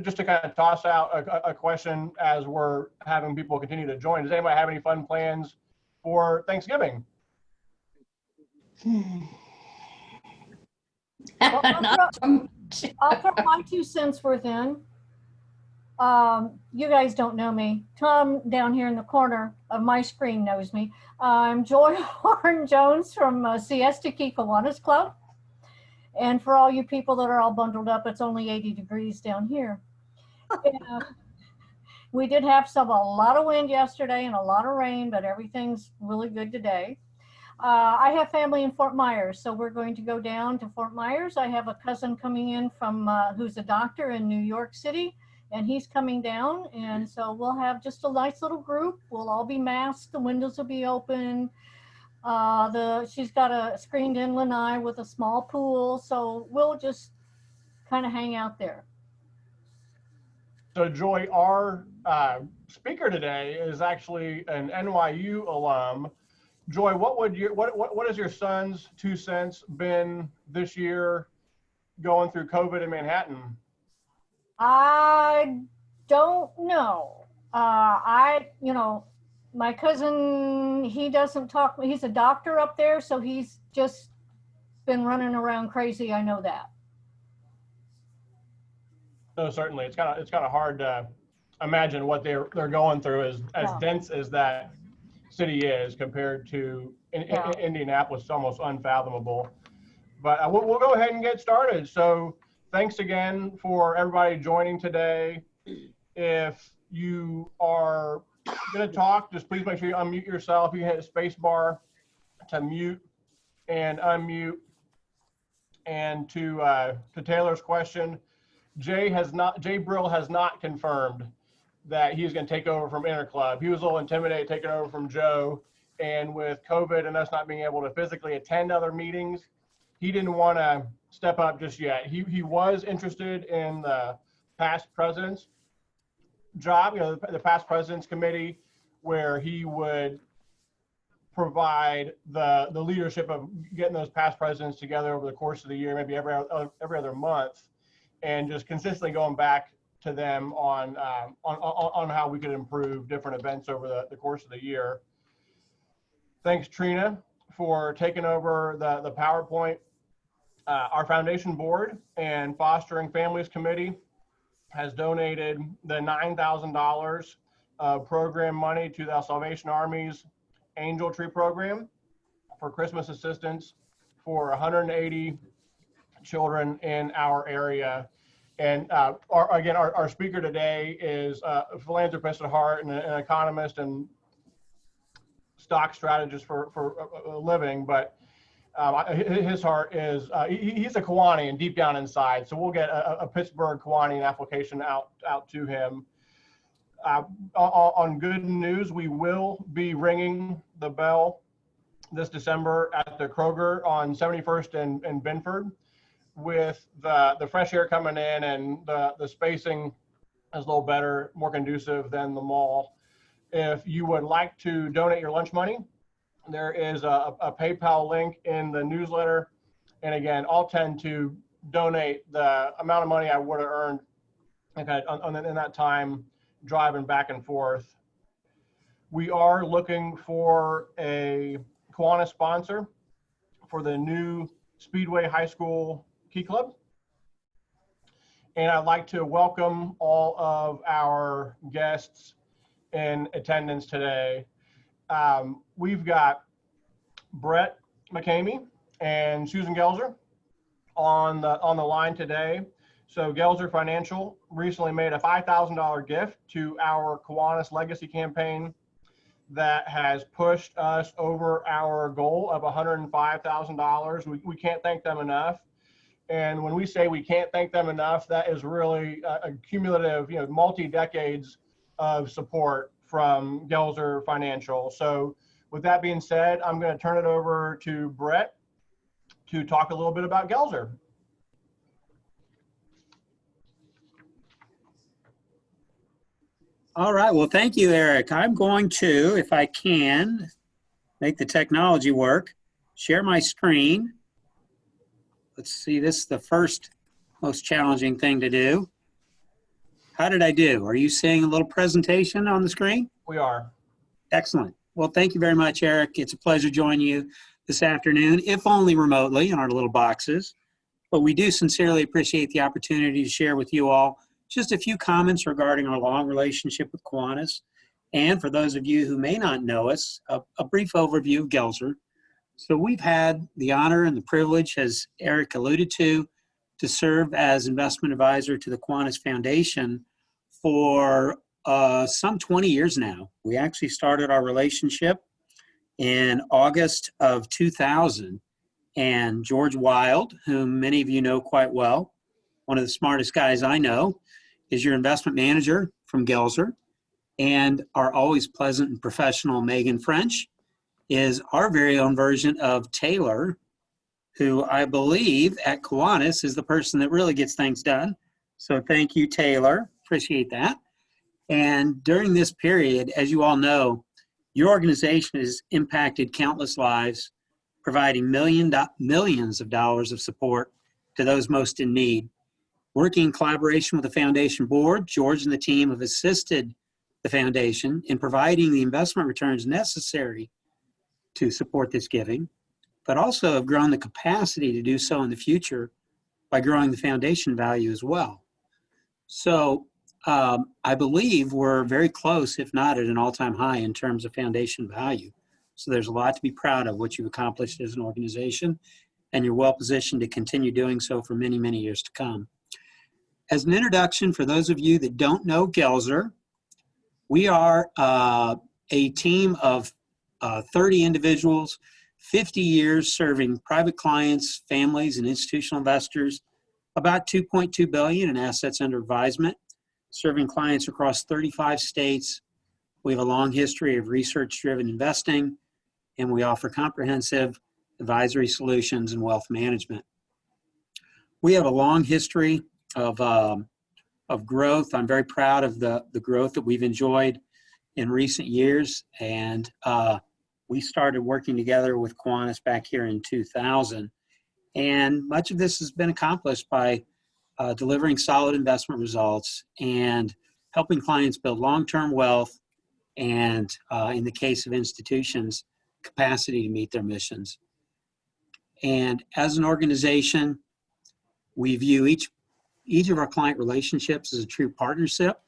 just to kind of toss out a question as we're having people continue to join, does anybody have any fun plans for Thanksgiving? Well, I'll throw my 2 cents worth in. You guys don't know me. Tom down here in the corner of my screen knows me. I'm Joy Horn Jones from Siesta Key Kiwanis Club. And for all you people that are all bundled up, it's only 80 degrees down here. We did have a lot of wind yesterday and a lot of rain, but everything's really good today. I have family in Fort Myers, so we're going to go down to Fort Myers. I have a cousin coming in from who's a doctor in New York City, and he's coming down. And so we'll have just a nice little group. We'll all be masked. The windows will be open. She's got a screened-in lanai with a small pool, so we'll just kind of hang out there. So Joy, our speaker today is actually an NYU alum. Joy, what has your son's 2 cents been this year going through COVID in Manhattan? I don't know. My cousin, he doesn't talk, he's a doctor up there, so he's just been running around crazy. I know that. No, certainly. It's kind of hard to imagine what they're going through as dense as that city is compared to Indianapolis. It's almost unfathomable. But we'll go ahead and get started. So thanks again for everybody joining today. If you are going to talk, just please make sure you unmute yourself. You hit the space bar to mute and unmute. And to Taylor's question, Jay Brill has not confirmed that he's going to take over from Interclub. He was a little intimidated taking over from Joe, and with COVID and us not being able to physically attend other meetings, he didn't want to step up just yet. He was interested in the past president's job, the past president's committee, where he would provide the leadership of getting those past presidents together over the course of the year, maybe every other month, and just consistently going back to them on how we could improve different events over the course of the year. Thanks, Trina, for taking over the PowerPoint. Our foundation board and fostering families committee has donated the $9,000 of program money to the Salvation Army's Angel Tree program for Christmas assistance for 180 children in our area. And our speaker today is a philanthropist at heart and an economist and stock strategist for a living, but his heart is, he's a Kiwanian deep down inside. So we'll get a Pittsburgh Kiwanian application out to him. On good news, we will be ringing the bell this December at the Kroger on 71st and Binford. With the fresh air coming in and the spacing is a little better, more conducive than the mall. If you would like to donate your lunch money, there is a PayPal link in the newsletter. And again, I'll tend to donate the amount of money I would have earned in that time driving back and forth. We are looking for a Kiwanis sponsor for the new Speedway High School Key Club. And I'd like to welcome all of our guests in attendance today. We've got Brett McCamey and Susan Gelzer on the line today. So Gelzer Financial recently made a $5,000 gift to our Kiwanis Legacy campaign that has pushed us over our goal of $105,000. We can't thank them enough. And when we say we can't thank them enough, that is really a cumulative, multi-decades of support from Gelzer Financial. So with that being said, I'm going to turn it over to Brett to talk a little bit about Gelzer. All right, well, thank you, Eric. I'm going to, if I can, make the technology work, share my screen. Let's see, this is the first most challenging thing to do. How did I do? Are you seeing a little presentation on the screen? We are. Excellent. Well, thank you very much, Eric. It's a pleasure joining you this afternoon, if only remotely in our little boxes. But we do sincerely appreciate the opportunity to share with you all just a few comments regarding our long relationship with Kiwanis. And for those of you who may not know us, a brief overview of Gelser. So we've had the honor and the privilege, as Eric alluded to serve as investment advisor to the Kiwanis Foundation for some 20 years now. We actually started our relationship in August of 2000. And George Wild, whom many of you know quite well, one of the smartest guys I know, is your investment manager from Gelser. And our always pleasant and professional Megan French is our very own version of Taylor, who I believe at Kiwanis is the person that really gets things done. So thank you, Taylor. Appreciate that. And during this period, as you all know, your organization has impacted countless lives, providing millions of dollars of support to those most in need. Working in collaboration with the foundation board, George and the team have assisted the foundation in providing the investment returns necessary to support this giving, but also have grown the capacity to do so in the future by growing the foundation value as well. So I believe we're very close, if not at an all-time high in terms of foundation value. So there's a lot to be proud of what you've accomplished as an organization, and you're well positioned to continue doing so for many, many years to come. As an introduction, for those of you that don't know Gelser, we are a team of 30 individuals, 50 years serving private clients, families, and institutional investors, about $2.2 billion in assets under advisement, serving clients across 35 states. We have a long history of research-driven investing, and we offer comprehensive advisory solutions and wealth management. We have a long history of growth. I'm very proud of the growth that we've enjoyed in recent years, and we started working together with Kiwanis back here in 2000. And much of this has been accomplished by delivering solid investment results and helping clients build long-term wealth and, in the case of institutions, capacity to meet their missions. And as an organization, we view each of our client relationships as a true partnership.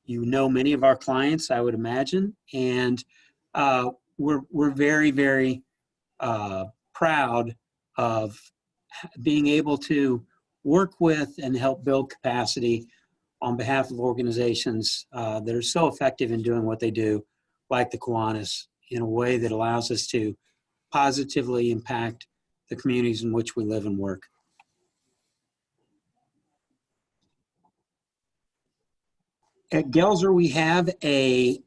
You know many of our clients, I would imagine, and we're very, very proud of being able to work with and help build capacity on behalf of organizations that are so effective in doing what they do, like the Kiwanis, in a way that allows us to positively impact the communities in which we live and work. At Gelser, we have an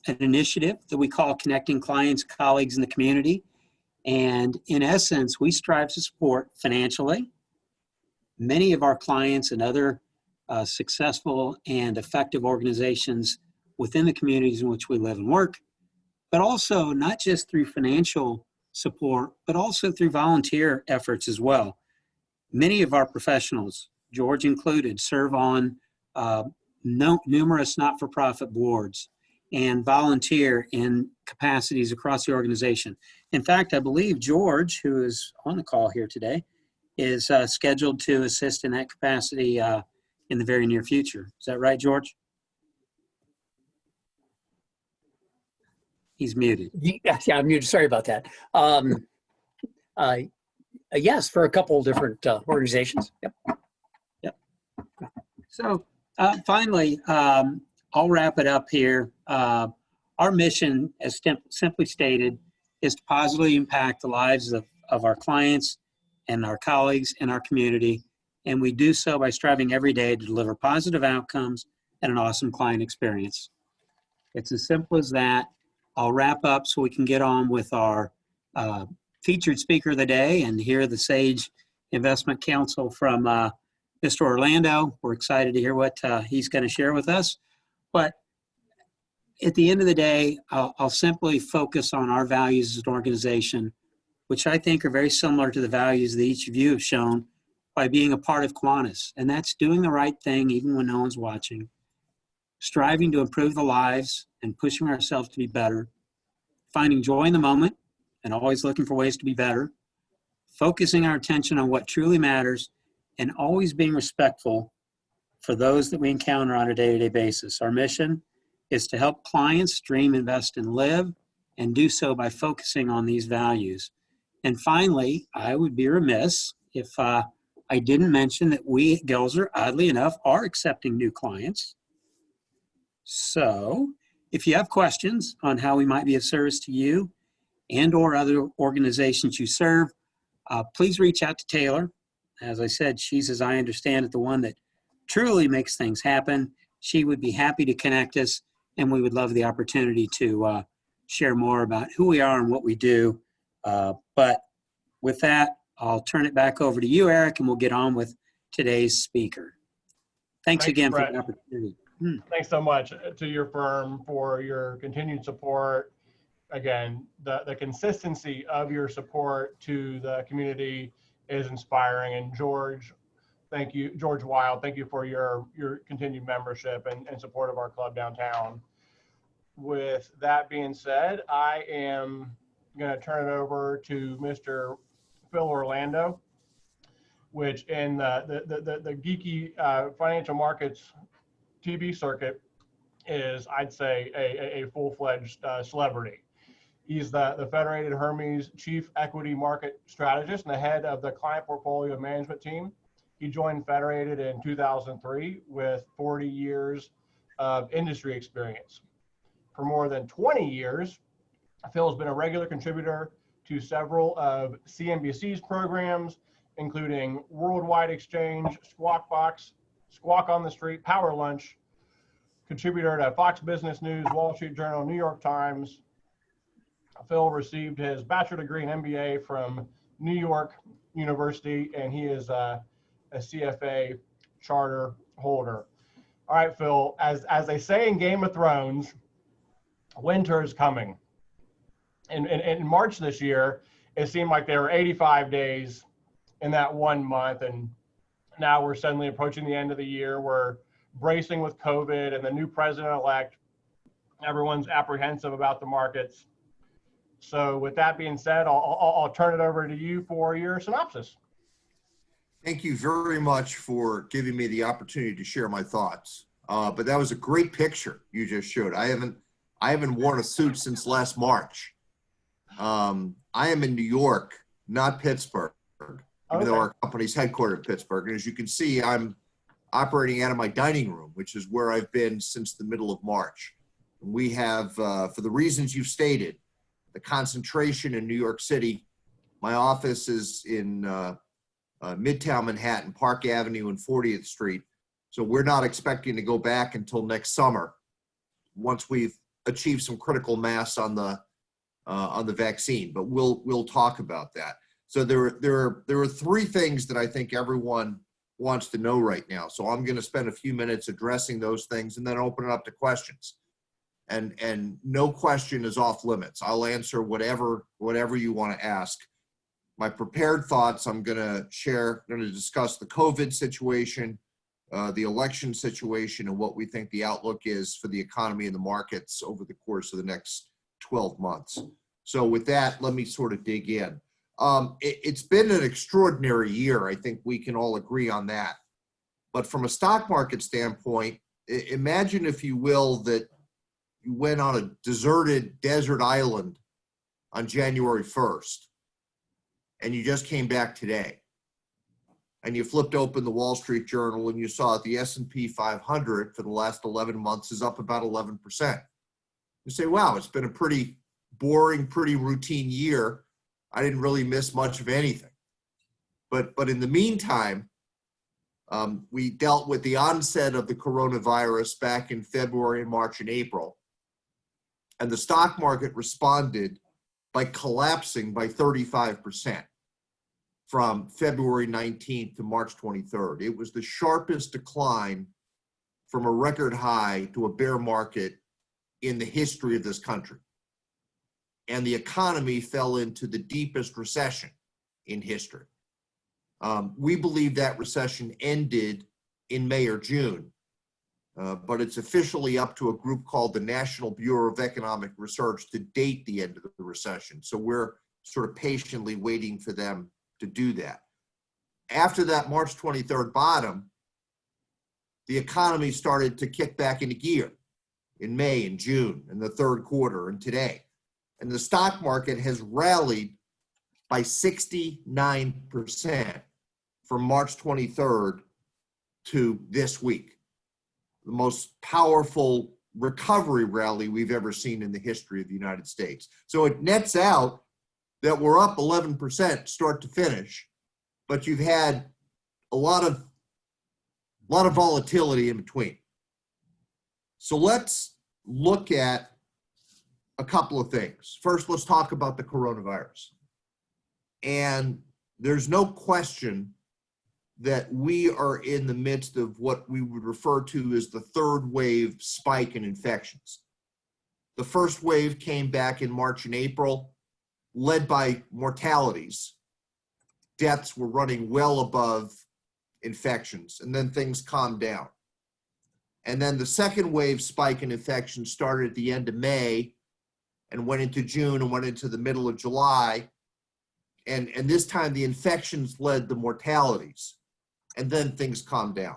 initiative that we call Connecting Clients, Colleagues, in the Community. And in essence, we strive to support financially many of our clients and other successful and effective organizations within the communities in which we live and work, but also not just through financial support, but also through volunteer efforts as well. Many of our professionals, George included, serve on numerous not-for-profit boards and volunteer in capacities across the organization. In fact, I believe George, who is on the call here today, is scheduled to assist in that capacity in the very near future. Is that right, George? He's muted. Yeah, I'm muted. Sorry about that. Yes, for a couple different organizations. Yep. So finally, I'll wrap it up here. Our mission, as simply stated, is to positively impact the lives of our clients and our colleagues in our community. And we do so by striving every day to deliver positive outcomes and an awesome client experience. It's as simple as that. I'll wrap up so we can get on with our featured speaker of the day and hear the sage investment counsel from Mr. Orlando. We're excited to hear what he's going to share with us. But at the end of the day, I'll simply focus on our values as an organization, which I think are very similar to the values that each of you have shown by being a part of Kiwanis, and that's doing the right thing even when no one's watching, striving to improve the lives and pushing ourselves to be better, finding joy in the moment and always looking for ways to be better, focusing our attention on what truly matters, and always being respectful for those that we encounter on a day-to-day basis. Our mission is to help clients dream, invest, and live, and do so by focusing on these values. And finally, I would be remiss if I didn't mention that we at Gelser, oddly enough, are accepting new clients. So if you have questions on how we might be of service to you and or other organizations you serve, please reach out to Taylor. As I said, she's, as I understand it, the one that truly makes things happen. She would be happy to connect us, and we would love the opportunity to share more about who we are and what we do. But with that, I'll turn it back over to you, Eric, and we'll get on with today's speaker. Thanks again for the opportunity. Thanks so much to your firm for your continued support. Again, the consistency of your support to the community is inspiring. And George, thank you, George Wild, thank you for your continued membership and support of our club downtown. With that being said, I am going to turn it over to Mr. Phil Orlando, which in the geeky financial markets TV circuit is, I'd say, a full-fledged celebrity. He's the Federated Hermes Chief Equity Market Strategist and the head of the client portfolio management team. He joined Federated in 2003 with 40 years of industry experience. For more than 20 years, Phil has been a regular contributor to several of CNBC's programs, including Worldwide Exchange, Squawk Box, Squawk on the Street, Power Lunch, contributor to Fox Business News, Wall Street Journal, New York Times. Phil received his bachelor degree and MBA from New York University, and he is a CFA charter holder. All right, Phil, as they say in Game of Thrones, winter is coming. In March this year, it seemed like there were 85 days in that 1 month, and now we're suddenly approaching the end of the year. We're bracing with COVID and the new president-elect. Everyone's apprehensive about the markets. So with that being said, I'll turn it over to you for your synopsis. Thank you very much for giving me the opportunity to share my thoughts. But that was a great picture you just showed. I haven't worn a suit since last March. I am in New York, not Pittsburgh, even though our company's headquartered in Pittsburgh. And as you can see, I'm operating out of my dining room, which is where I've been since the middle of March. We have, for the reasons you've stated, the concentration in New York City. My office is in Midtown Manhattan, Park Avenue and 40th Street. So we're not expecting to go back until next summer, once we've achieved some critical mass on the vaccine. But we'll talk about that. So there are three things that I think everyone wants to know right now. So I'm going to spend a few minutes addressing those things and then open it up to questions. And no question is off limits. I'll answer whatever you want to ask. My prepared thoughts, I'm going to discuss the COVID situation, the election situation, and what we think the outlook is for the economy and the markets over the course of the next 12 months. So with that, let me sort of dig in. It's been an extraordinary year. I think we can all agree on that. But from a stock market standpoint, imagine, if you will, that you went on a deserted desert island on January 1st, and you just came back today, and you flipped open the Wall Street Journal and you saw that the S&P 500 for the last 11 months is up about 11%. You say, wow, it's been a pretty boring, pretty routine year. I didn't really miss much of anything. But in the meantime, we dealt with the onset of the coronavirus back in February and March and April. And the stock market responded by collapsing by 35% from February 19th to March 23rd. It was the sharpest decline from a record high to a bear market in the history of this country. And the economy fell into the deepest recession in history. We believe that recession ended in May or June, but it's officially up to a group called the National Bureau of Economic Research to date the end of the recession. So we're sort of patiently waiting for them to do that. After that March 23rd bottom, the economy started to kick back into gear in May and June and the third quarter and today. And the stock market has rallied by 69% from March 23rd to this week. The most powerful recovery rally we've ever seen in the history of the United States. So it nets out that we're up 11% start to finish, but you've had a lot of volatility in between. So let's look at a couple of things. First, let's talk about the coronavirus. And there's no question that we are in the midst of what we would refer to as the third wave spike in infections. The first wave came back in March and April, led by mortalities. Deaths were running well above infections, and then things calmed down. And then the second wave spike in infections started at the end of May and went into June and went into the middle of July. And this time the infections led the mortalities, and then things calmed down.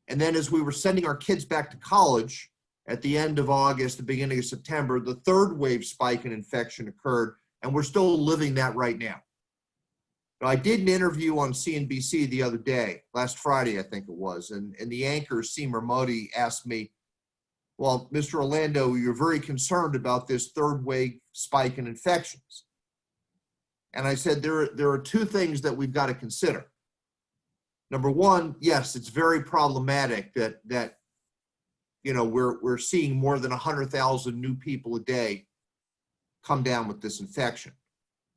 And then as we were sending our kids back to college at the end of August, the beginning of September, the third wave spike in infection occurred, and we're still living that right now. Now, I did an interview on CNBC the other day, last Friday, I think it was, and the anchor, Seamer Modi, asked me, well, Mr. Orlando, you're very concerned about this third wave spike in infections. And I said, there are two things that we've got to consider. Number one, yes, it's very problematic that you know, we're seeing more than 100,000 new people a day come down with this infection.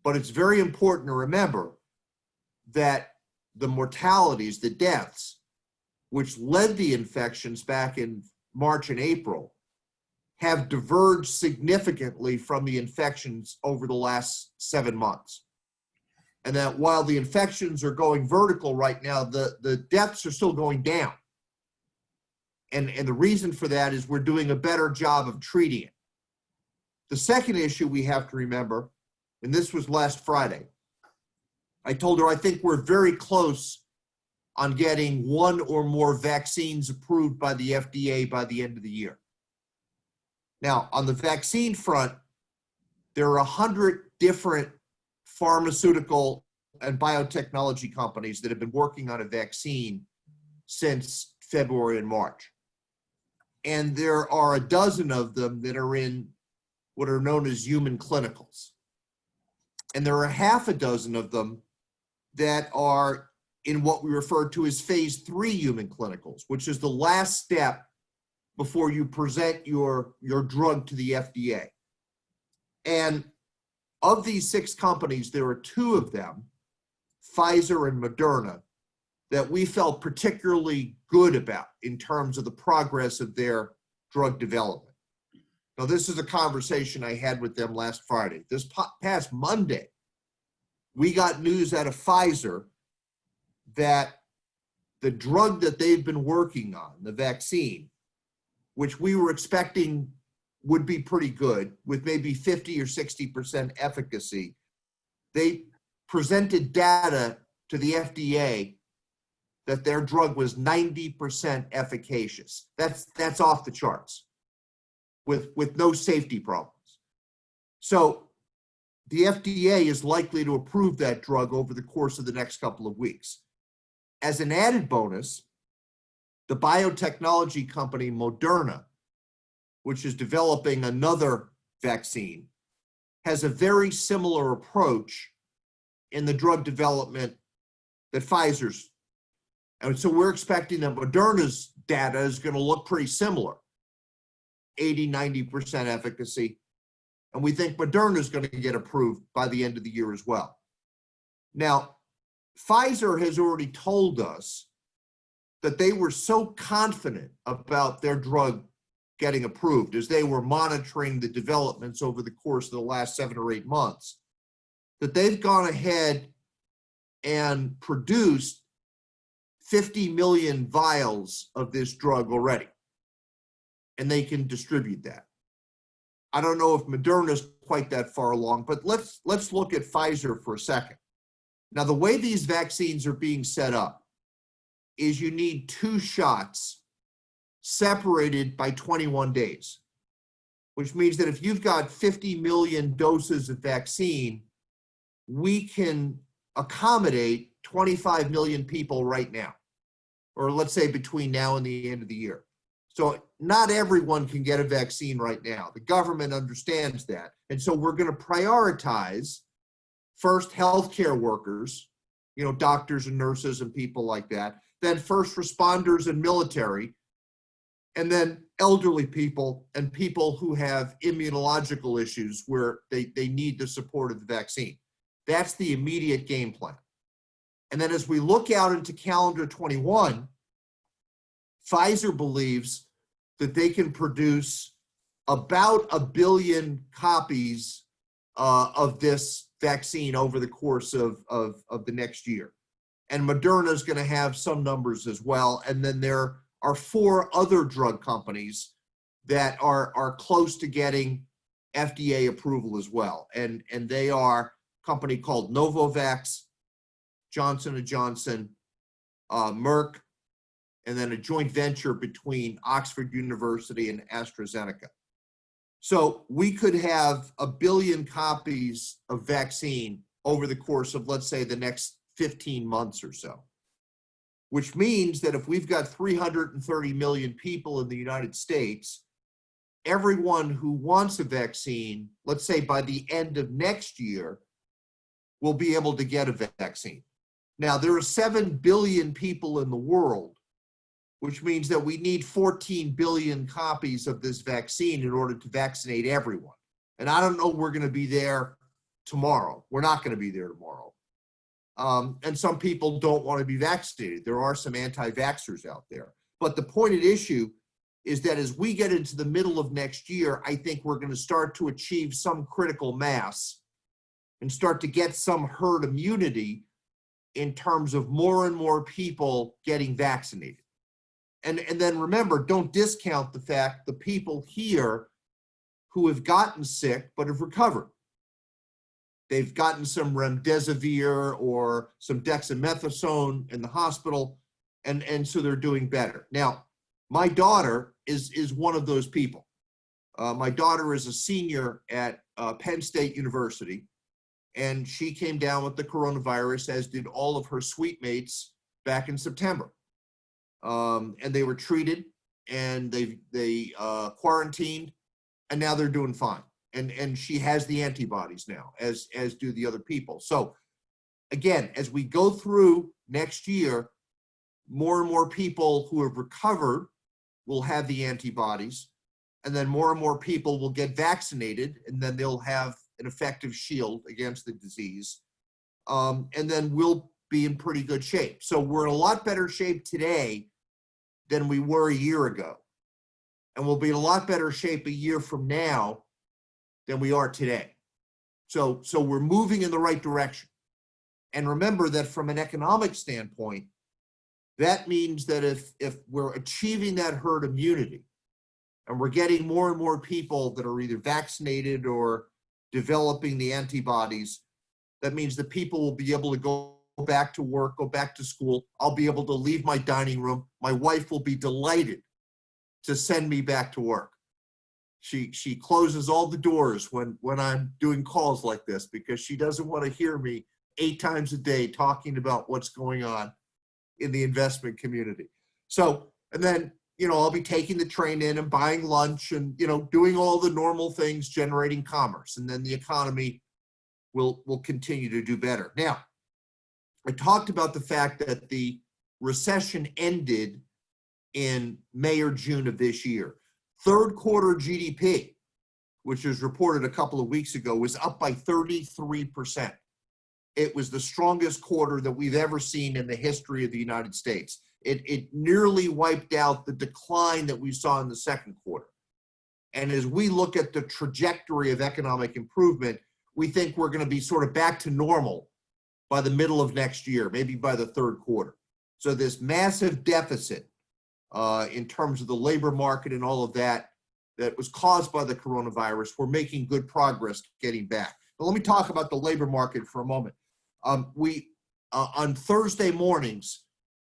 But it's very important to remember that the mortalities, the deaths, which led the infections back in March and April, have diverged significantly from the infections over the last 7 months. And that while the infections are going vertical right now, the deaths are still going down. And the reason for that is we're doing a better job of treating it. The second issue we have to remember, and this was last Friday, I told her I think we're very close on getting one or more vaccines approved by the FDA by the end of the year. Now, on the vaccine front, there are 100 different pharmaceutical and biotechnology companies that have been working on a vaccine since February and March. And there are a dozen of them that are in what are known as human clinicals. And there are half a dozen of them that are in what we refer to as phase 3 human clinicals, which is the last step before you present your drug to the FDA. And of these 6 companies, there are 2 of them, Pfizer and Moderna, that we felt particularly good about in terms of the progress of their drug development. Now, this is a conversation I had with them last Friday. This past Monday, we got news out of Pfizer that the drug that they've been working on, the vaccine, which we were expecting would be pretty good with maybe 50 or 60% efficacy, they presented data to the FDA that their drug was 90% efficacious. That's off the charts with no safety problems. So the FDA is likely to approve that drug over the course of the next couple of weeks. As an added bonus, the biotechnology company Moderna, which is developing another vaccine, has a very similar approach in the drug development that Pfizer's. And so we're expecting that Moderna's data is going to look pretty similar, 80, 90% efficacy. And we think Moderna is going to get approved by the end of the year as well. Now, Pfizer has already told us that they were so confident about their drug getting approved as they were monitoring the developments over the course of the last 7 or 8 months, that they've gone ahead and produced 50 million vials of this drug already, and they can distribute that. I don't know if Moderna's quite that far along, but let's look at Pfizer for a second. Now, the way these vaccines are being set up is you need 2 shots separated by 21 days, which means that if you've got 50 million doses of vaccine, we can accommodate 25 million people right now, or let's say between now and the end of the year. So not everyone can get a vaccine right now. The government understands that. And so we're going to prioritize first healthcare workers, doctors and nurses and people like that, then first responders and military, and then elderly people and people who have immunological issues where they need the support of the vaccine. That's the immediate game plan. And then as we look out into calendar 21, Pfizer believes that they can produce about 1 billion copies of this vaccine over the course of the next year. And Moderna is going to have some numbers as well. And then there are 4 other drug companies that are close to getting FDA approval as well. And they are a company called Novavax, Johnson & Johnson, Merck, and then a joint venture between Oxford University and AstraZeneca. So we could have 1 billion copies of vaccine over the course of, let's say, the next 15 months or so, which means that if we've got 330 million people in the United States, everyone who wants a vaccine, let's say by the end of next year, will be able to get a vaccine. Now, there are 7 billion people in the world, which means that we need 14 billion copies of this vaccine in order to vaccinate everyone. And I don't know we're going to be there tomorrow. We're not going to be there tomorrow. And some people don't want to be vaccinated. There are some anti-vaxxers out there. But the point at issue is that as we get into the middle of next year, I think we're going to start to achieve some critical mass and start to get some herd immunity in terms of more and more people getting vaccinated. And then remember, don't discount the fact the people here who have gotten sick but have recovered. They've gotten some remdesivir or some dexamethasone in the hospital, and so they're doing better. Now, my daughter is one of those people. My daughter is a senior at Penn State University, and she came down with the coronavirus, as did all of her suite mates back in September. And they were treated, and they quarantined, and now they're doing fine. And she has the antibodies now, as do the other people. So again, as we go through next year, more and more people who have recovered will have the antibodies, and then more and more people will get vaccinated, and then they'll have an effective shield against the disease. And then we'll be in pretty good shape. So we're in a lot better shape today than we were a year ago. And we'll be in a lot better shape a year from now than we are today. So we're moving in the right direction. And remember that from an economic standpoint, that means that if we're achieving that herd immunity and we're getting more and more people that are either vaccinated or developing the antibodies, that means that people will be able to go back to work, go back to school. I'll be able to leave my dining room. My wife will be delighted to send me back to work. She closes all the doors when I'm doing calls like this because she doesn't want to hear me 8 times a day talking about what's going on in the investment community. So, and then, I'll be taking the train in and buying lunch and, doing all the normal things, generating commerce, and then the economy will continue to do better. Now, I talked about the fact that the recession ended in May or June of this year. Third quarter GDP, which was reported a couple of weeks ago, was up by 33%. It was the strongest quarter that we've ever seen in the history of the United States. It nearly wiped out the decline that we saw in the second quarter. And as we look at the trajectory of economic improvement, we think we're going to be sort of back to normal by the middle of next year, maybe by the third quarter. So this massive deficit in terms of the labor market and all of that, that was caused by the coronavirus, we're making good progress getting back. But let me talk about the labor market for a moment. On Thursday mornings,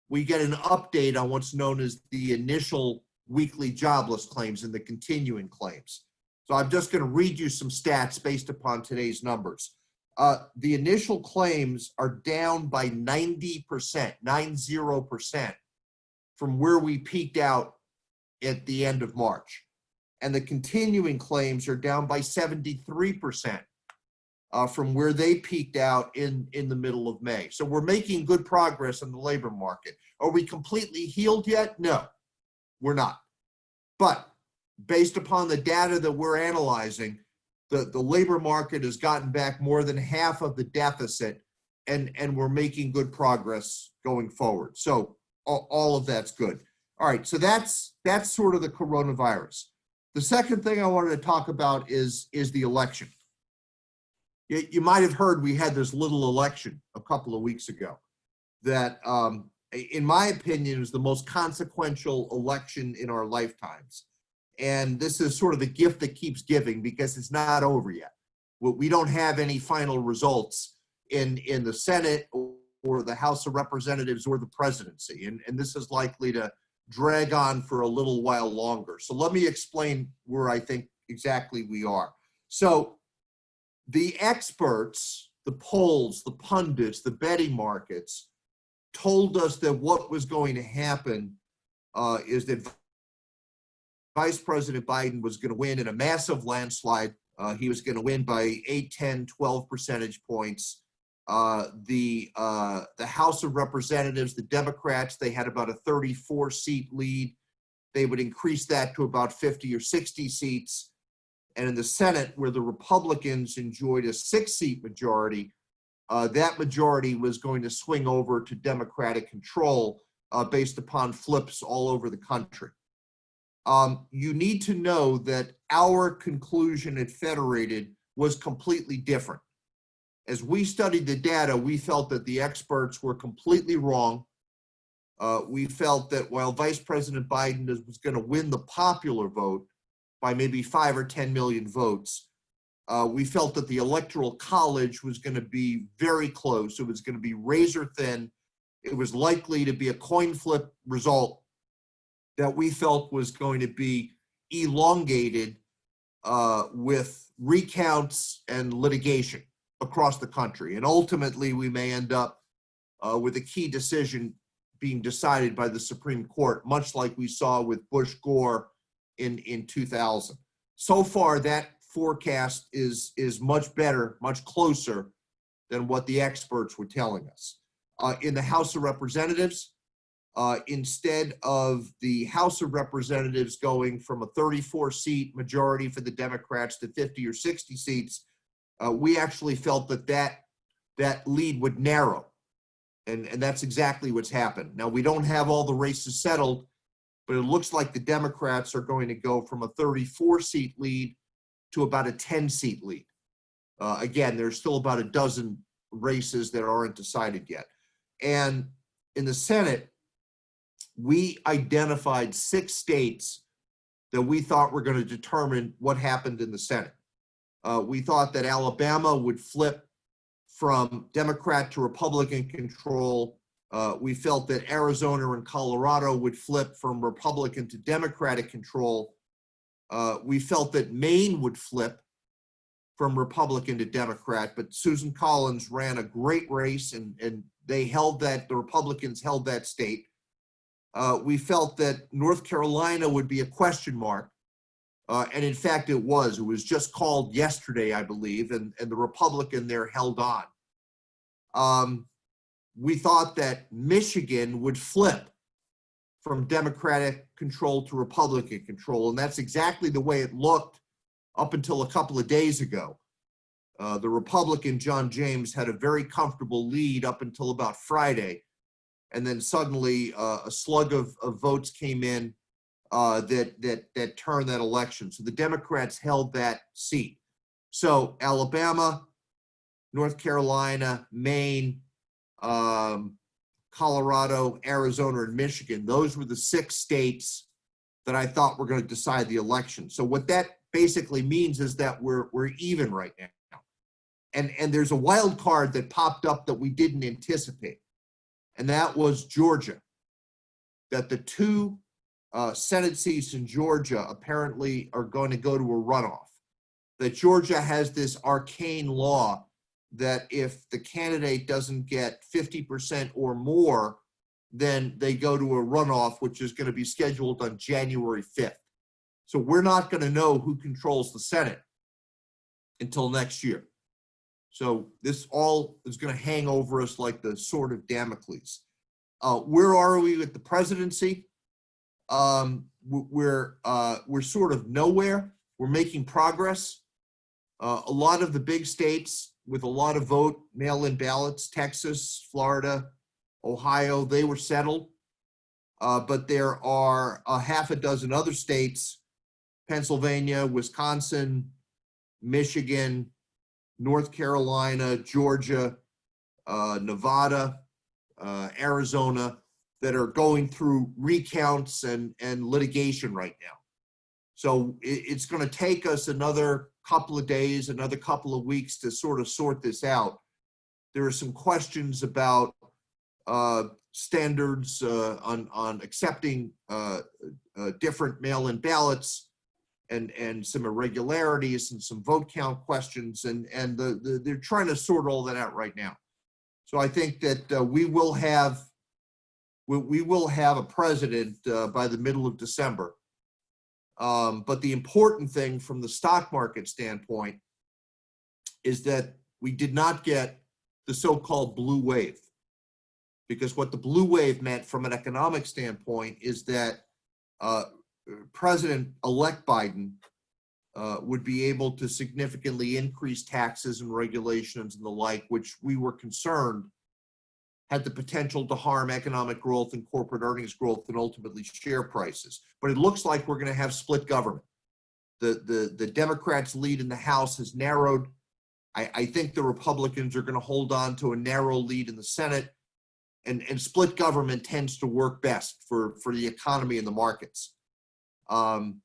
we get an update on what's known as the initial weekly jobless claims and the continuing claims. So I'm just going to read you some stats based upon today's numbers. The initial claims are down by 90%, 90%, from where we peaked out at the end of March. And the continuing claims are down by 73% from where they peaked out in the middle of May. So we're making good progress in the labor market. Are we completely healed yet? No, we're not. But based upon the data that we're analyzing, the labor market has gotten back more than half of the deficit, and we're making good progress going forward. So all of that's good. All right, so that's sort of the coronavirus. The second thing I wanted to talk about is the election. You might have heard we had this little election a couple of weeks ago that, in my opinion, is the most consequential election in our lifetimes. And this is sort of the gift that keeps giving, because it's not over yet. We don't have any final results in the Senate or the House of Representatives or the presidency. And this is likely to drag on for a little while longer. So let me explain where I think exactly we are. So the experts, the polls, the pundits, the betting markets told us that what was going to happen is that Vice President Biden was going to win in a massive landslide. He was going to win by 8, 10, 12 percentage points. The House of Representatives, the Democrats, they had about a 34-seat lead. They would increase that to about 50 or 60 seats. And in the Senate, where the Republicans enjoyed a 6-seat majority, that majority was going to swing over to Democratic control based upon flips all over the country. You need to know that our conclusion at Federated was completely different. As we studied the data, we felt that the experts were completely wrong. We felt that while Vice President Biden was going to win the popular vote by maybe 5 or 10 million votes, we felt that the Electoral College was going to be very close. It was going to be razor thin. It was likely to be a coin flip result that we felt was going to be elongated with recounts and litigation across the country. And ultimately, we may end up with a key decision being decided by the Supreme Court, much like we saw with Bush Gore in 2000. So far, that forecast is much better, much closer than what the experts were telling us. In the House of Representatives, instead of the House of Representatives going from a 34-seat majority for the Democrats to 50 or 60 seats, we actually felt that lead would narrow. And that's exactly what's happened. Now, we don't have all the races settled, but it looks like the Democrats are going to go from a 34-seat lead to about a 10-seat lead. Again, there's still about a dozen races that aren't decided yet. And in the Senate, we identified 6 states that we thought were going to determine what happened in the Senate. We thought that Alabama would flip from Democrat to Republican control. We felt that Arizona and Colorado would flip from Republican to Democratic control. We felt that Maine would flip from Republican to Democrat, but Susan Collins ran a great race, and they held that, the Republicans held that state. We felt that North Carolina would be a question mark. And in fact, it was. It was just called yesterday, I believe, and the Republican there held on. We thought that Michigan would flip from Democratic control to Republican control, and that's exactly the way it looked up until a couple of days ago. The Republican, John James, had a very comfortable lead up until about Friday, and then suddenly a slug of votes came in that turned that election. So the Democrats held that seat. So Alabama, North Carolina, Maine, Colorado, Arizona, and Michigan. Those were the 6 states that I thought were going to decide the election. So what that basically means is that we're even right now. And there's a wild card that popped up that we didn't anticipate, and that was Georgia. That the 2 Senate seats in Georgia apparently are going to go to a runoff. That Georgia has this arcane law that if the candidate doesn't get 50% or more, then they go to a runoff, which is going to be scheduled on January 5th. So we're not going to know who controls the Senate until next year. So this all is going to hang over us like the sword of Damocles. Where are we with the presidency? We're sort of nowhere. We're making progress. A lot of the big states with a lot of vote mail-in ballots, Texas, Florida, Ohio, they were settled. But there are a half a dozen other states, Pennsylvania, Wisconsin, Michigan, North Carolina, Georgia, Nevada, Arizona, that are going through recounts and litigation right now. So it's going to take us another couple of days, another couple of weeks to sort of sort this out. There are some questions about standards on accepting different mail-in ballots and some irregularities and some vote count questions, and they're trying to sort all that out right now. So I think that we will have a president by the middle of December. But the important thing from the stock market standpoint is that we did not get the so-called blue wave. Because what the blue wave meant from an economic standpoint is that President-elect Biden would be able to significantly increase taxes and regulations and the like, which we were concerned had the potential to harm economic growth and corporate earnings growth and ultimately share prices. But it looks like we're going to have split government. The Democrats' lead in the House has narrowed. I think the Republicans are going to hold on to a narrow lead in the Senate. And split government tends to work best for the economy and the markets. And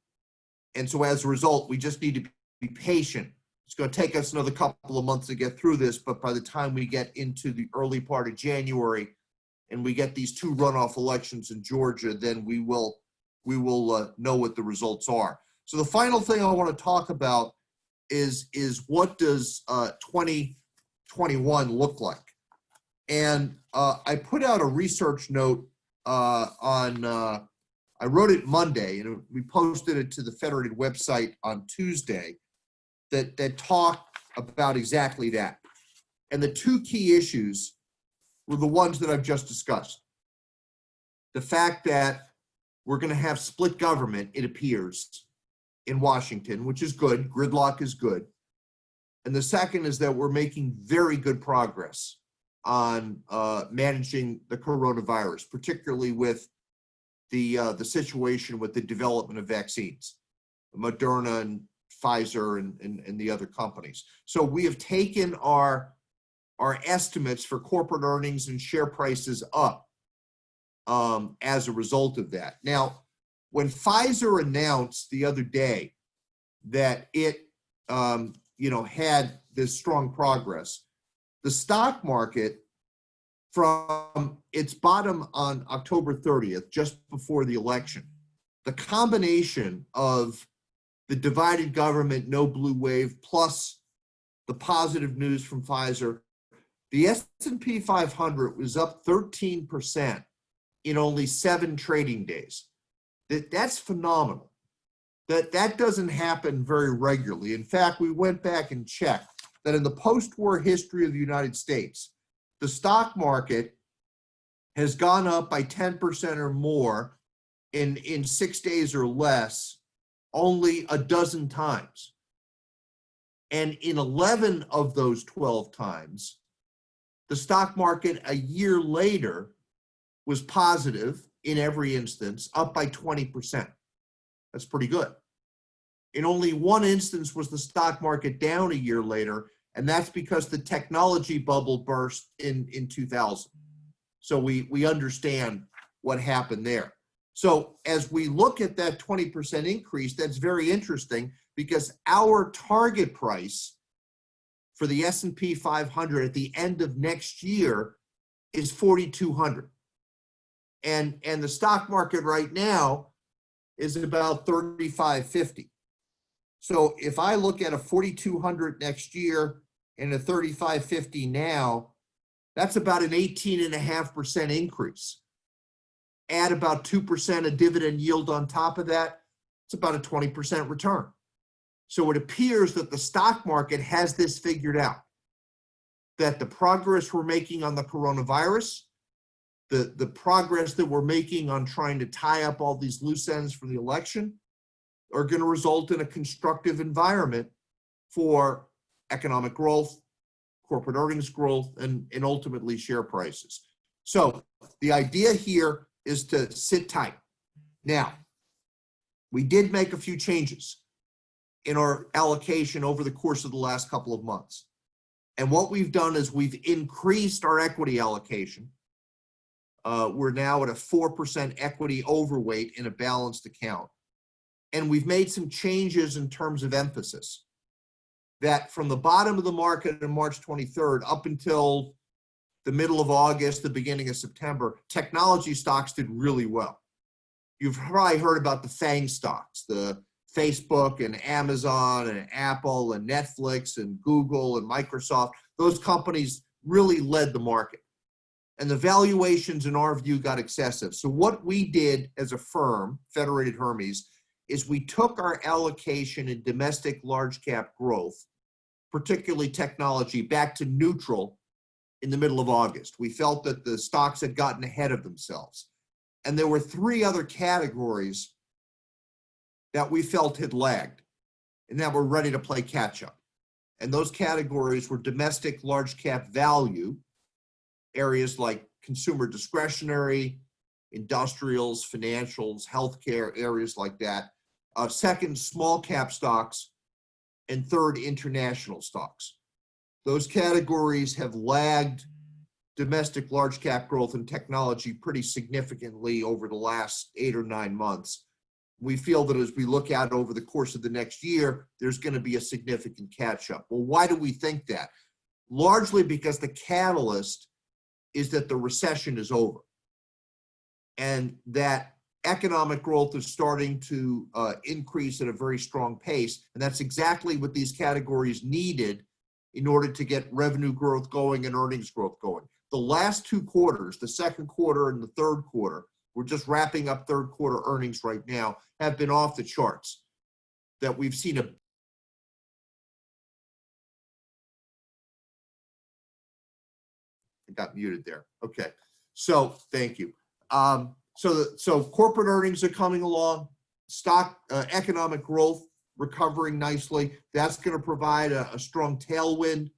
so as a result, we just need to be patient. It's going to take us another couple of months to get through this, but by the time we get into the early part of January and we get these 2 runoff elections in Georgia, then we will know what the results are. So the final thing I want to talk about is what does 2021 look like? And I put out a research note I wrote it Monday, and we posted it to the Federated website on Tuesday that talked about exactly that. And the 2 key issues were the ones that I've just discussed. The fact that we're going to have split government, it appears, in Washington, which is good. Gridlock is good. And the second is that we're making very good progress on managing the coronavirus, particularly with the situation with the development of vaccines, Moderna and Pfizer and the other companies. So we have taken our estimates for corporate earnings and share prices up as a result of that. Now, when Pfizer announced the other day that it had this strong progress, the stock market from its bottom on October 30th, just before the election, the combination of the divided government, no blue wave, plus the positive news from Pfizer, the S&P 500 was up 13% in only 7 trading days. That's phenomenal. That doesn't happen very regularly. In fact, we went back and checked that in the post-war history of the United States, the stock market has gone up by 10% or more in 6 days or less only a dozen times. And in 11 of those 12 times, the stock market a year later was positive in every instance, up by 20%. That's pretty good. In only one instance was the stock market down a year later, And that's because the technology bubble burst in 2000. So we understand what happened there. So as we look at that 20% increase, that's very interesting because our target price for the S&P 500 at the end of next year is 4,200. And the stock market right now is about 3,550. So if I look at a 4,200 next year and a 3,550 now, that's about an 18.5% increase. Add about 2% of dividend yield on top of that, it's about a 20% return. So it appears that the stock market has this figured out, that the progress we're making on the coronavirus, the progress that we're making on trying to tie up all these loose ends for the election are going to result in a constructive environment for economic growth, corporate earnings growth, and ultimately share prices. So the idea here is to sit tight. Now, we did make a few changes in our allocation over the course of the last couple of months. And what we've done is we've increased our equity allocation. We're now at a 4% equity overweight in a balanced account. And we've made some changes in terms of emphasis. That from the bottom of the market on March 23rd up until the middle of August, the beginning of September, technology stocks did really well. You've probably heard about the FANG stocks, the Facebook and Amazon and Apple and Netflix and Google and Microsoft. Those companies really led the market. And the valuations, in our view, got excessive. So what we did as a firm, Federated Hermes, is we took our allocation in domestic large cap growth, particularly technology, back to neutral in the middle of August. We felt that the stocks had gotten ahead of themselves. And there were three other categories that we felt had lagged and that were ready to play catch up. And those categories were domestic large cap value, areas like consumer discretionary, industrials, financials, healthcare, areas like that. Second, small cap stocks. And third, international stocks. Those categories have lagged domestic large cap growth and technology pretty significantly over the last 8 or 9 months. We feel that as we look out over the course of the next year, there's going to be a significant catch up. Well, why do we think that? Largely because the catalyst is that the recession is over and that economic growth is starting to increase at a very strong pace. And that's exactly what these categories needed in order to get revenue growth going and earnings growth going. The last 2 quarters, the second quarter and the third quarter, we're just wrapping up third quarter earnings right now, have been off the charts. That we've seen a I got muted there. Okay, so thank you. So corporate earnings are coming along, stock economic growth recovering nicely. That's going to provide a strong tailwind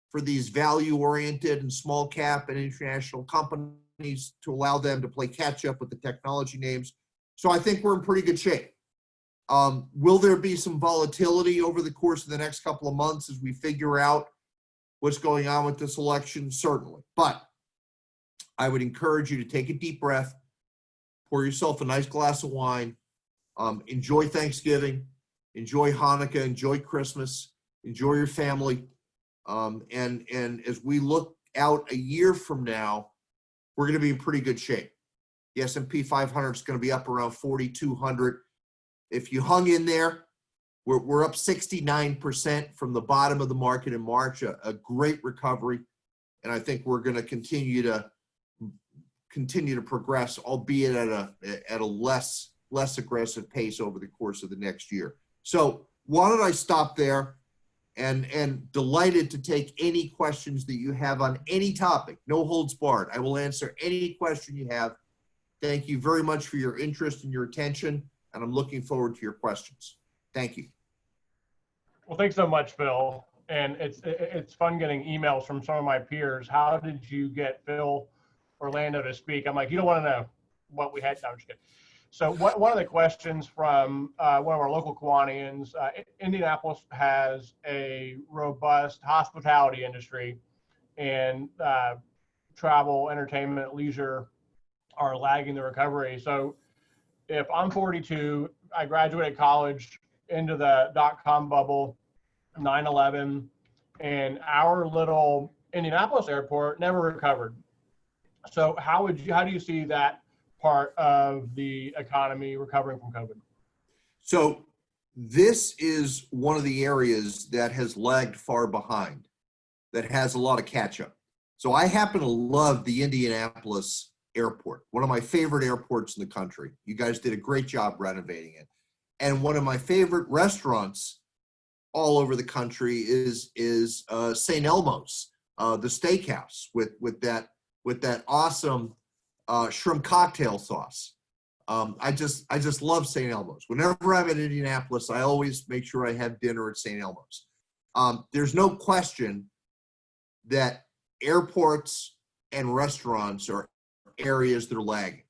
for these value-oriented and small cap and international companies to allow them to play catch up with the technology names. So I think we're in pretty good shape. Will there be some volatility over the course of the next couple of months as we figure out what's going on with this election? Certainly. But I would encourage you to take a deep breath, pour yourself a nice glass of wine, enjoy Thanksgiving, enjoy Hanukkah, enjoy Christmas, enjoy your family. And as we look out a year from now, we're going to be in pretty good shape. The S&P 500 is going to be up around 4,200. If you hung in there, we're up 69% from the bottom of the market in March, a great recovery. And I think we're going to continue to progress, albeit at a less aggressive pace over the course of the next year. So why don't I stop there? And delighted to take any questions that you have on any topic. No holds barred. I will answer any question you have. Thank you very much for your interest and your attention, and I'm looking forward to your questions. Thank you. Well, thanks so much, Phil. And it's fun getting emails from some of my peers. How did you get Phil Orlando to speak? I'm like, you don't want to know what we had. No, I'm just kidding. So one of the questions from one of our local Kiwanians, Indianapolis has a robust hospitality industry, and travel, entertainment, leisure are lagging the recovery. So if I'm 42, I graduated college into the dot-com bubble, 9/11, and our little Indianapolis airport never recovered. So how do you see that part of the economy recovering from COVID? So this is one of the areas that has lagged far behind, that has a lot of catch up. So I happen to love the Indianapolis airport, one of my favorite airports in the country. You guys did a great job renovating it. And one of my favorite restaurants all over the country is St. Elmo's, the steakhouse with that awesome shrimp cocktail sauce. I just love St. Elmo's. Whenever I'm in Indianapolis, I always make sure I have dinner at St. Elmo's. There's no question that airports and restaurants are areas that are lagging.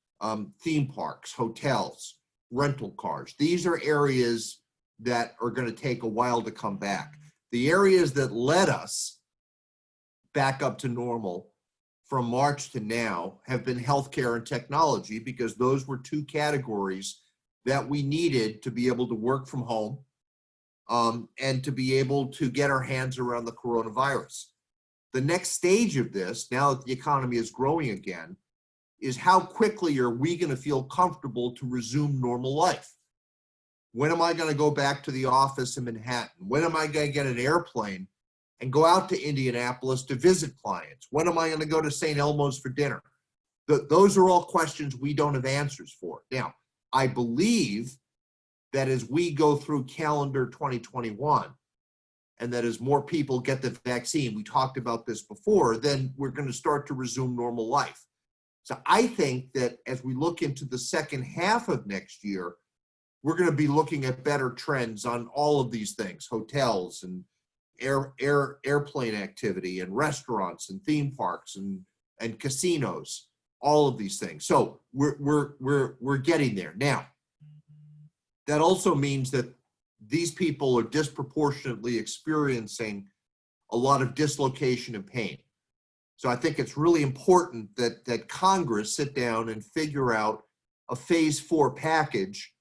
Theme parks, hotels, rental cars. These are areas that are going to take a while to come back. The areas that led us back up to normal from March to now have been healthcare and technology, because those were two categories that we needed to be able to work from home and to be able to get our hands around the coronavirus. The next stage of this, now that the economy is growing again, is how quickly are we going to feel comfortable to resume normal life? When am I going to go back to the office in Manhattan? When am I going to get an airplane and go out to Indianapolis to visit clients? When am I going to go to St. Elmo's for dinner? Those are all questions we don't have answers for. Now, I believe that as we go through calendar 2021, and that as more people get the vaccine, we talked about this before, then we're going to start to resume normal life. So I think that as we look into the second half of next year, we're going to be looking at better trends on all of these things: hotels and airplane activity and restaurants and theme parks and casinos, all of these things. So we're getting there. Now, that also means that these people are disproportionately experiencing a lot of dislocation and pain. So I think it's really important that Congress sit down and figure out a phase 4 package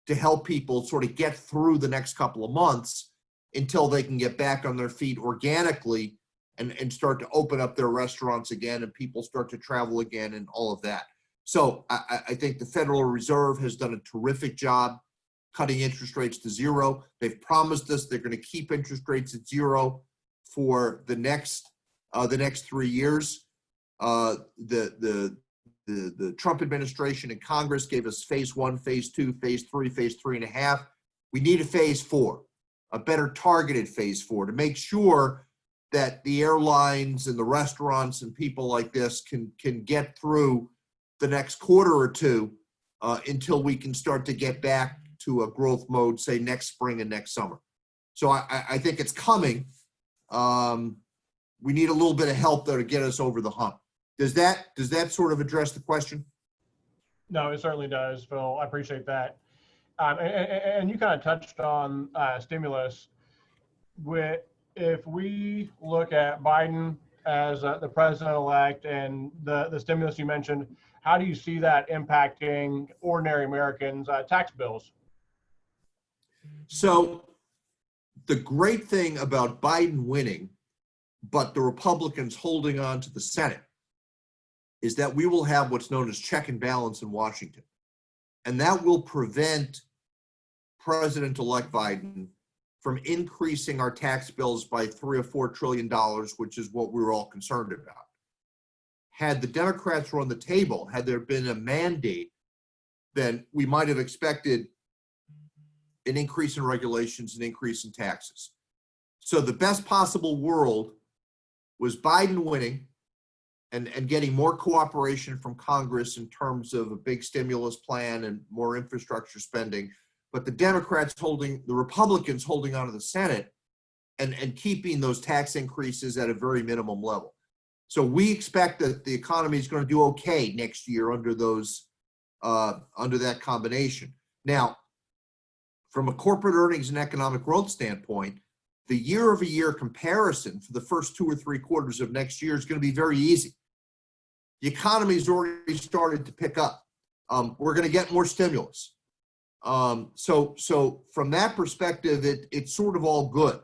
to help people sort of get through the next couple of months until they can get back on their feet organically and start to open up their restaurants again and people start to travel again and all of that. So I think the Federal Reserve has done a terrific job cutting interest rates to zero. They've promised us they're going to keep interest rates at zero for the next 3 years. The Trump administration and Congress gave us phase 1, phase 2, phase 3, phase 3.5. We need a phase 4, a better targeted phase 4, to make sure that the airlines and the restaurants and people like this can get through the next quarter or two until we can start to get back to a growth mode, say next spring and next summer. So I think it's coming. We need a little bit of help though to get us over the hump. Does that sort of address the question? No, it certainly does, Phil. I appreciate that. And you kind of touched on stimulus. If we look at Biden as the president-elect and the stimulus you mentioned, how do you see that impacting ordinary Americans' tax bills? So the great thing about Biden winning, but the Republicans holding on to the Senate, is that we will have what's known as check and balance in Washington. And that will prevent President-elect Biden from increasing our tax bills by $3 or $4 trillion, which is what we were all concerned about. Had the Democrats run the table, had there been a mandate, then we might have expected an increase in regulations, an increase in taxes. So the best possible world was Biden winning and getting more cooperation from Congress in terms of a big stimulus plan and more infrastructure spending, but the Republicans holding on to the Senate and keeping those tax increases at a very minimum level. So we expect that the economy is going to do okay next year under those under that combination. Now, from a corporate earnings and economic growth standpoint, the year-over-year comparison for the first 2 or 3 quarters of next year is going to be very easy. The economy's already started to pick up. We're going to get more stimulus. So from that perspective, it's sort of all good.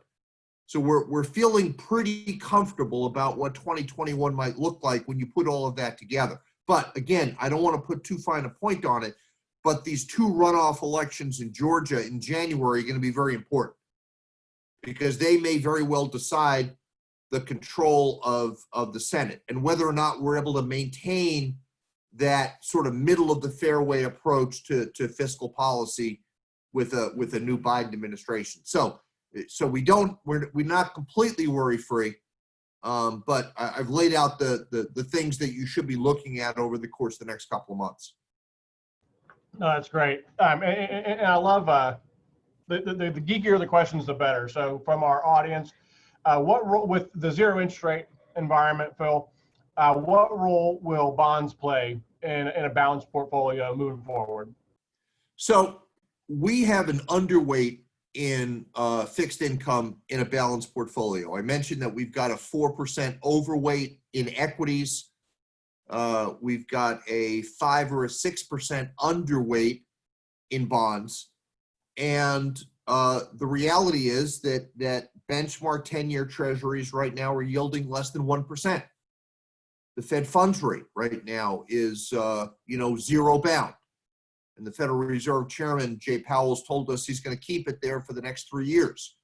So we're feeling pretty comfortable about what 2021 might look like when you put all of that together. But again, I don't want to put too fine a point on it, but these 2 runoff elections in Georgia in January are going to be very important, because they may very well decide the control of the Senate and whether or not we're able to maintain that sort of middle of the fairway approach to fiscal policy with a new Biden administration. So we're not completely worry free, but I've laid out the things that you should be looking at over the course of the next couple of months. No, that's great. And I love the geekier the questions, the better. So from our audience, what role with the zero interest rate environment, Phil, what role will bonds play in a balanced portfolio moving forward? So we have an underweight in fixed income in a balanced portfolio. I mentioned that we've got a 4% overweight in equities. We've got a 5 or a 6% underweight in bonds. And the reality is that benchmark 10-year treasuries right now are yielding less than 1%. The Fed funds rate right now is, zero bound. And the Federal Reserve Chairman, Jay Powell's told us he's going to keep it there for the next 3 years.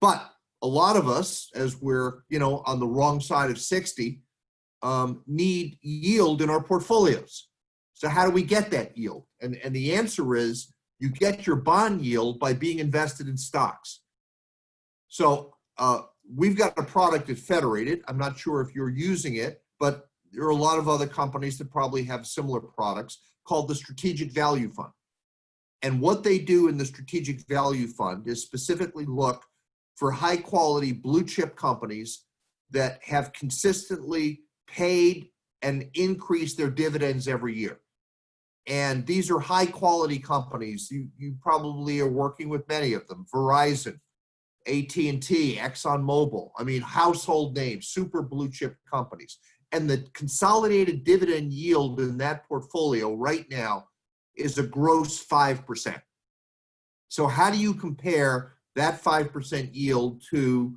But a lot of us, as we're, on the wrong side of 60, need yield in our portfolios. So how do we get that yield? And the answer is you get your bond yield by being invested in stocks. So we've got a product at Federated. I'm not sure if you're using it, but there are a lot of other companies that probably have similar products called the Strategic Value Fund. And what they do in the Strategic Value Fund is specifically look for high quality blue chip companies that have consistently paid and increased their dividends every year. And these are high quality companies. You probably are working with many of them: Verizon, AT&T, ExxonMobil. I mean, household names, super blue chip companies. And the consolidated dividend yield in that portfolio right now is a gross 5%. So how do you compare that 5% yield to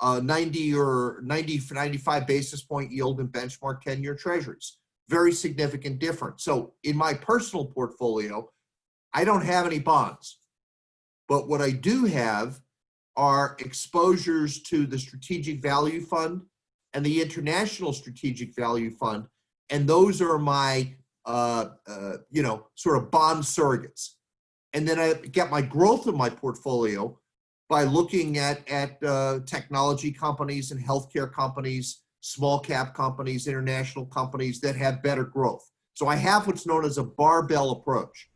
90 or 95 basis point yield in benchmark 10-year treasuries? Very significant difference. So in my personal portfolio, I don't have any bonds, but what I do have are exposures to the Strategic Value Fund and the International Strategic Value Fund, and those are my sort of bond surrogates. And then I get my growth in my portfolio by looking at technology companies and healthcare companies, small cap companies, international companies that have better growth. So I have what's known as a barbell approach.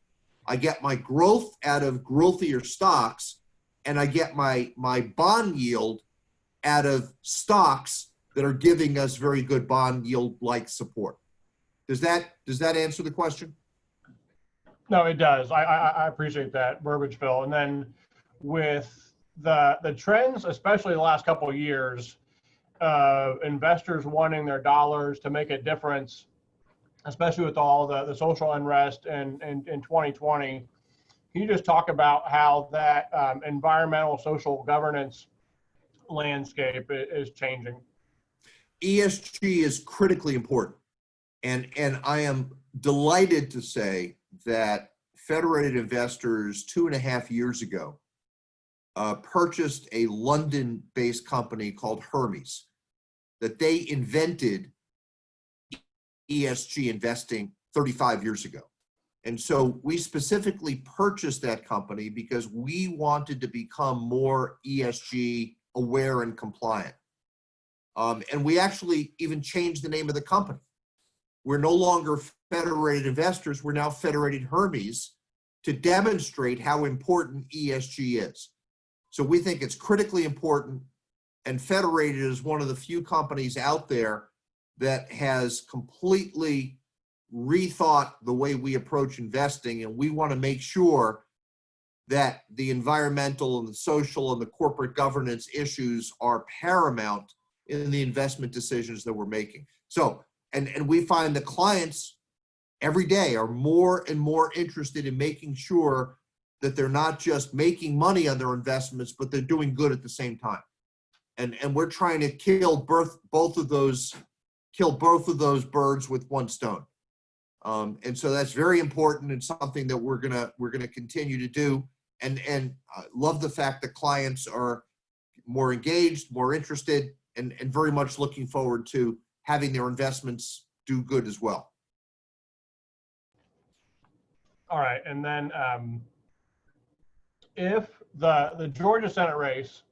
I get my growth out of growthier stocks, and I get my bond yield out of stocks that are giving us very good bond yield-like support. Does that answer the question? No, it does. I appreciate that verbiage, Phil. And then with the trends, especially the last couple of years, investors wanting their dollars to make a difference, especially with all the social unrest in 2020. Can you just talk about how that environmental social governance landscape is changing? ESG is critically important. And I am delighted to say that Federated investors 2.5 years ago purchased a London-based company called Hermes, that they invented ESG investing 35 years ago. And so we specifically purchased that company because we wanted to become more ESG aware and compliant. And we actually even changed the name of the company. We're no longer Federated Investors, we're now Federated Hermes, to demonstrate how important ESG is. So we think it's critically important, and Federated is one of the few companies out there that has completely rethought the way we approach investing, and we want to make sure that the environmental and the social and the corporate governance issues are paramount in the investment decisions that we're making. So, and we find the clients every day are more and more interested in making sure that they're not just making money on their investments, but they're doing good at the same time. And we're trying to kill both of those birds with one stone. And so that's very important and something that we're gonna continue to do. And love the fact that clients are more engaged, more interested, and very much looking forward to having their investments do good as well. All right, and then if the Georgia Senate race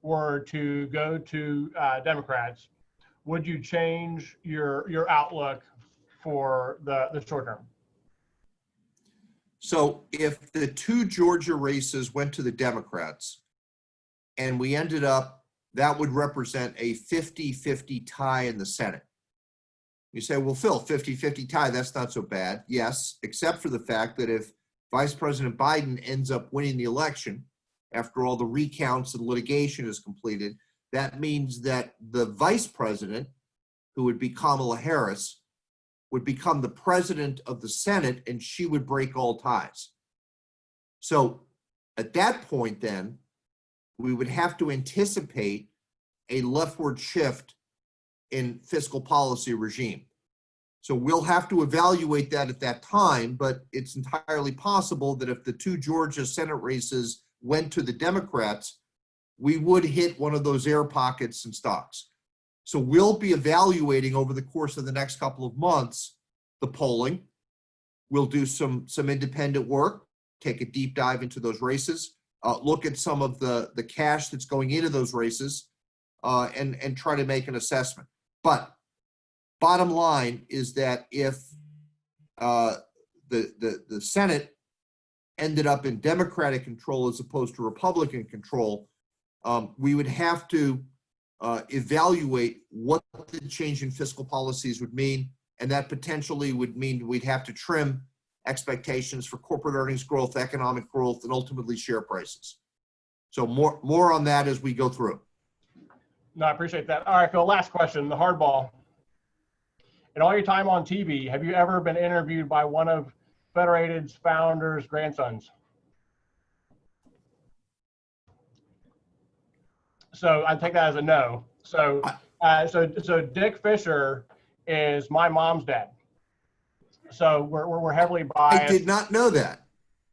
were to go to Democrats, would you change your outlook for the short term? So if the two Georgia races went to the Democrats and we ended up, that would represent a 50-50 tie in the Senate. You say, well, Phil, 50-50 tie, that's not so bad. Yes, except for the fact that if Vice President Biden ends up winning the election, after all the recounts and litigation is completed, that means that the vice president, who would be Kamala Harris, would become the president of the Senate, and she would break all ties. So at that point, then, we would have to anticipate a leftward shift in fiscal policy regime. So we'll have to evaluate that at that time, but it's entirely possible that if the two Georgia Senate races went to the Democrats, we would hit one of those air pockets in stocks. So we'll be evaluating over the course of the next couple of months the polling. We'll do some independent work, take a deep dive into those races, look at some of the cash that's going into those races, and try to make an assessment. But bottom line is that if the Senate ended up in Democratic control as opposed to Republican control, we would have to evaluate what the change in fiscal policies would mean, and that potentially would mean we'd have to trim expectations for corporate earnings growth, economic growth, and ultimately share prices. So more on that as we go through. No, I appreciate that. All right, Phil, last question, the hardball. In all your time on TV, have you ever been interviewed by one of Federated's founders' grandsons? So I take that as a no. So so Dick Fisher is my mom's dad. So we're heavily biased. I did not know that.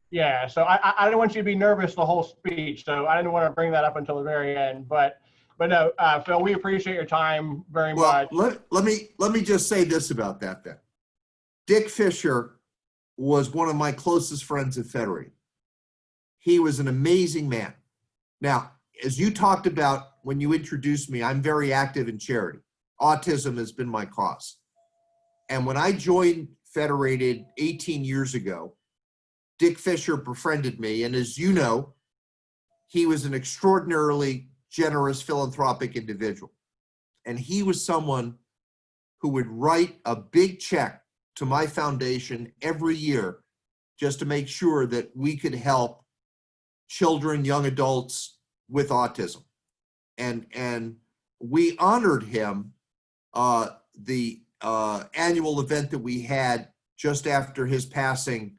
Yeah, so I didn't want you to be nervous the whole speech, so I didn't want to bring that up until the very end. But no, Phil, we appreciate your time very much. Let me just say this about that then. Dick Fisher was one of my closest friends at Federated. He was an amazing man. Now, as you talked about when you introduced me, I'm very active in charity. Autism has been my cause. And when I joined Federated 18 years ago, Dick Fisher befriended me. And as you know, he was an extraordinarily generous, philanthropic individual. And he was someone who would write a big check to my foundation every year just to make sure that we could help children, young adults with autism. And we honored him, the annual event that we had just after his passing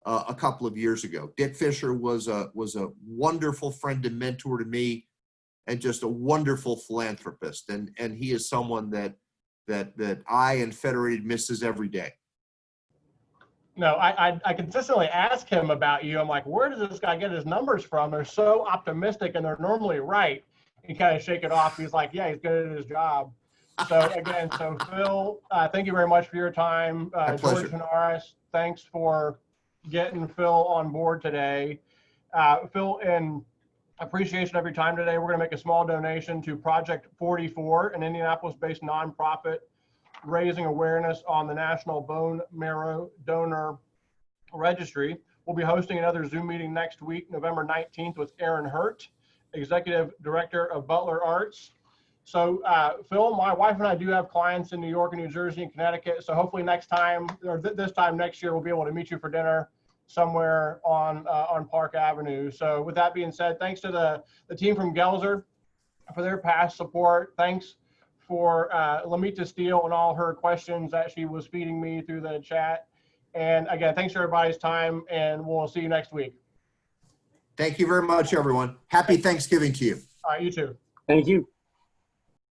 a couple of years ago. Dick Fisher was a wonderful friend and mentor to me, and just a wonderful philanthropist. And he is someone that I and Federated misses every day. No, I consistently ask him about you. I'm like, where does this guy get his numbers from? They're so optimistic and they're normally right. And kind of shake it off. He's like, yeah, he's good at his job. So again, so Phil, thank you very much for your time. George Hanaris, thanks for getting Phil on board today. Phil, in appreciation of your time today, we're going to make a small donation to Project 44, an Indianapolis-based nonprofit raising awareness on the National Bone Marrow Donor Registry. We'll be hosting another Zoom meeting next week, November 19th, with Aaron Hurt, Executive Director of Butler Arts. So Phil, my wife and I do have clients in New York and New Jersey and Connecticut. So hopefully next time, or this time next year, we'll be able to meet you for dinner somewhere on Park Avenue. So with that being said, thanks to the team from Gelser for their past support. Thanks for Lamita Steele and all her questions that she was feeding me through the chat. And again, thanks for everybody's time, and we'll see you next week. Thank you very much, everyone. Happy Thanksgiving to you. All right, you too. Thank you.